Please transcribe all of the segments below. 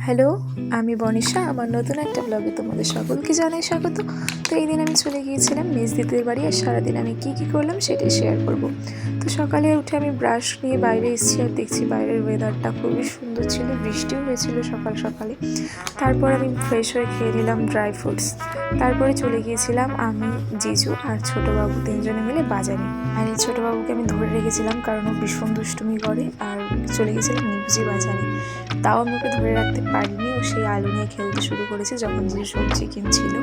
Hello, আমি বনিশা। আমার নতুন একটা ব্লগে তোমাদের সকলকে জানাই স্বাগত। তো এই দিন আমি চলে গিয়েছিলাম মেজ দিদির বাড়ি, আর সারাদিন আমি কি করলাম সেটাই শেয়ার করব। তো সকালে উঠে আমি ব্রাশ নিয়ে বাইরে এসেছি, আর দেখছি বাইরের ওয়েদারটা খুবই সুন্দর ছিল, বৃষ্টিও হয়েছিল সকাল সকালে। তারপর আমি ফ্রেশ হয়ে খেয়ে নিলাম ড্রাই ফ্রুটস। তারপরে চলে গিয়েছিলাম আমি, জিজু আর ছোটোবাবু তিনজনে মিলে বাজারে। আর এই ছোটোবাবুকে আমি ধরে রেখেছিলাম কারণ ও ভীষণ দুষ্টুমি করে, আর চলে গেছিলাম নিউজি বাজারে। তাও আমি ওকে ধরে রাখতে পারিনি, ও সেই আলু নিয়ে খেলতে শুরু করেছে যখন যে সবজি কিনছিল।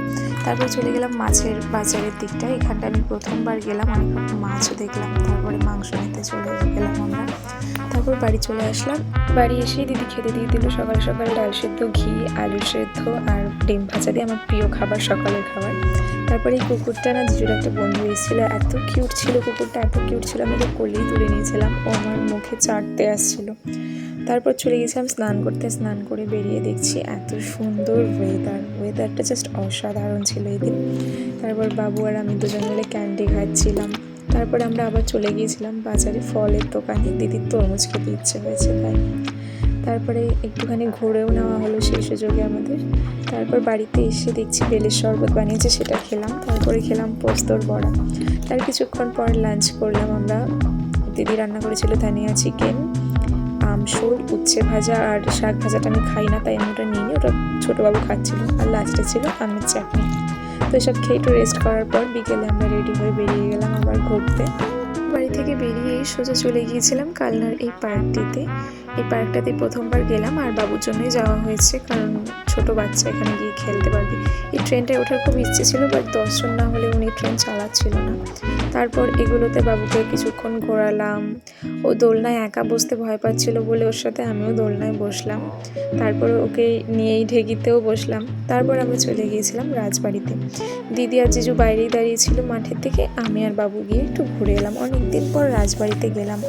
তারপরে চলে গেলাম মাছের বাজারের দিকটায়। এখানটা আমি প্রথমবার গেলাম, অনেক রকম মাছও দেখলাম। তারপরে মাংস নিতে চলে গেলাম আমরা। তারপর বাড়ি চলে আসলাম। বাড়ি এসেই দিদি খেতে দিয়ে দিল সকাল সকাল ডাল সেদ্ধ, ঘি, আলু সেদ্ধ আর ডিম ভাজা দিয়ে, আমার প্রিয় খাবার, সকালের খাবার। তারপরে এই কুকুরটা না, জিজুর একটা বন্ধু এসেছিলো, এত কিউট ছিল কুকুরটা, এত কিউট ছিল, আমি ওকে কোলেই তুলে নিয়েছিলাম, ও আমার মুখে চাটতে আসছিল। তারপর চলে গেছিলাম স্নান করতে। স্নান করে বেরিয়ে দেখছি এত সুন্দর ওয়েদারটা জাস্ট অসাধারণ ছিল এদিন। তারপর বাবু আর আমি দুজন মিলে ক্যান্ডি খাচ্ছিলাম। তারপর আমরা আবার চলে গিয়েছিলাম বাজারে ফলের দোকানে, দিদির তরমুজ খেতে ইচ্ছে হয়েছে তাই। তারপরে একটুখানি ঘুরেও নেওয়া হলো সেই সুযোগে আমাদের। তারপর বাড়িতে এসে দেখছি বেলের শরবত বানিয়েছে, সেটা খেলাম। তারপরে খেলাম পোস্তর বড়া। তার কিছুক্ষণ পর লাঞ্চ করলাম আমরা। দিদি রান্না করেছিল ধনিয়া চিকেন, আমসুল, উচ্ছে ভাজা আর শাক ভাজাটা আমি খাই না, তাই আমি ওটা নিয়ে নিই, ওটা ছোটোবাবু খাচ্ছিল। আর লাস্টে ছিল আমের চাটনি। তো এসব খেয়ে একটু রেস্ট করার পর বিকেলে আমরা রেডি হয়ে বেরিয়ে গেলাম আবার ঘুরতে। বাড়ি থেকে বেরিয়ে সোজা চলে গিয়েছিলাম কালনার এই পার্কটিতে। এই পার্কটাতে প্রথমবার গেলাম, আর বাবুর জন্যই যাওয়া হয়েছে কারণ ছোট বাচ্চা এখানে গিয়ে খেলতে পারবে। এই ট্রেনটায় ওঠার খুব ইচ্ছে ছিল, বাট 10 জন না হলে উনি ট্রেন চালাচ্ছিল না। তারপর এগুলোতে বাবুকে কিছুক্ষণ ঘোরালাম। ও দোলনায় একা বসতে ভয় পাচ্ছিল বলে ওর সাথে আমিও দোলনায় বসলাম। তারপর ওকে নিয়েই ঢেগিতেও বসলাম। তারপর আমরা চলে গিয়েছিলাম রাজবাড়িতে। দিদি আর জিজু বাইরেই দাঁড়িয়েছিল মাঠের থেকে, আমি আর বাবু গিয়ে একটু ঘুরে এলাম। অনেকদিন পর রাজবাড়িতে গেলাম,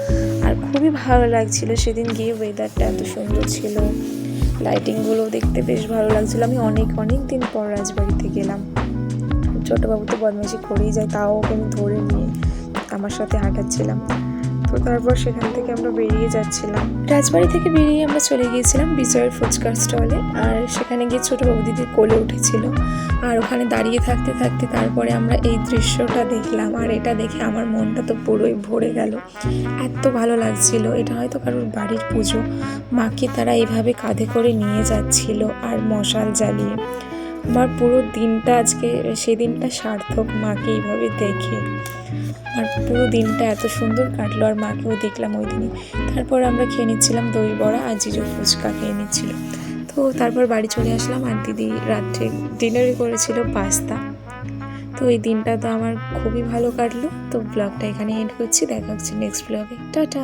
আর খুবই ভালো লাগছিল সেদিন গিয়ে। ওয়েদারটা এত সুন্দর ছিল, লাইটিংগুলো দেখতে বেশ ভালো লাগছিল। আমি অনেক দিন পর রাজবাড়িতে গেলাম। ছোটোবাবু তো বদমাইশি করেই যায়, তাও ওকে আমি ধরে নিয়ে আমার সাথে হাঁটাচ্ছিলাম। তো তারপর সেখান থেকে আমরা বেরিয়ে যাচ্ছিলাম। রাজবাড়ি থেকে বেরিয়ে আমরা চলে গিয়েছিলাম বিজয়ের ফুচকার স্টলে, আর সেখানে গিয়ে ছোটোবাবু দিদির কোলে উঠেছিল। আর ওখানে দাঁড়িয়ে থাকতে থাকতে তারপরে আমরা এই দৃশ্যটা দেখলাম, আর এটা দেখে আমার মনটা তো পুরোই ভরে গেল। এত ভালো লাগছিল। এটা হয়তো কারোর বাড়ির পুজো, মাকে তারা এইভাবে কাঁধে করে নিয়ে যাচ্ছিল আর মশাল জ্বালিয়ে। আমার পুরো দিনটা আজকে, সেদিনটা সার্থক মাকে এইভাবে দেখে। আর পুরো দিনটা এত সুন্দর কাটলো, আর মাকেও দেখলাম ওই দিনই। তারপর আমরা খেয়ে নিচ্ছিলাম দই বড়া, আর জিজু ফুচকা খেয়ে নিচ্ছিল। তো তারপর বাড়ি চলে আসলাম, আর দিদি রাত্রে ডিনারে করেছিল পাস্তা। তো এই দিনটা তো আমার খুবই ভালো কাটলো। তো ব্লগটা এখানে এন্ড করছি, দেখা হচ্ছে নেক্সট ব্লগে। টাটা।